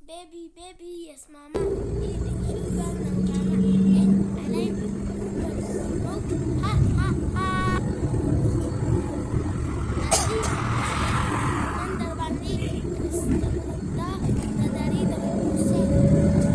baby, yes, mama. Eating sugar, no, mama. And I'm ha, ha, ha. Nandi, Nandar Bandi, Krista Buddha, Dadari, Dadari,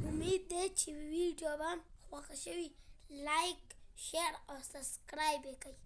امید ده چې ویډیو به خوښه شوي لایک شیر او سبسکرایب یې کړئ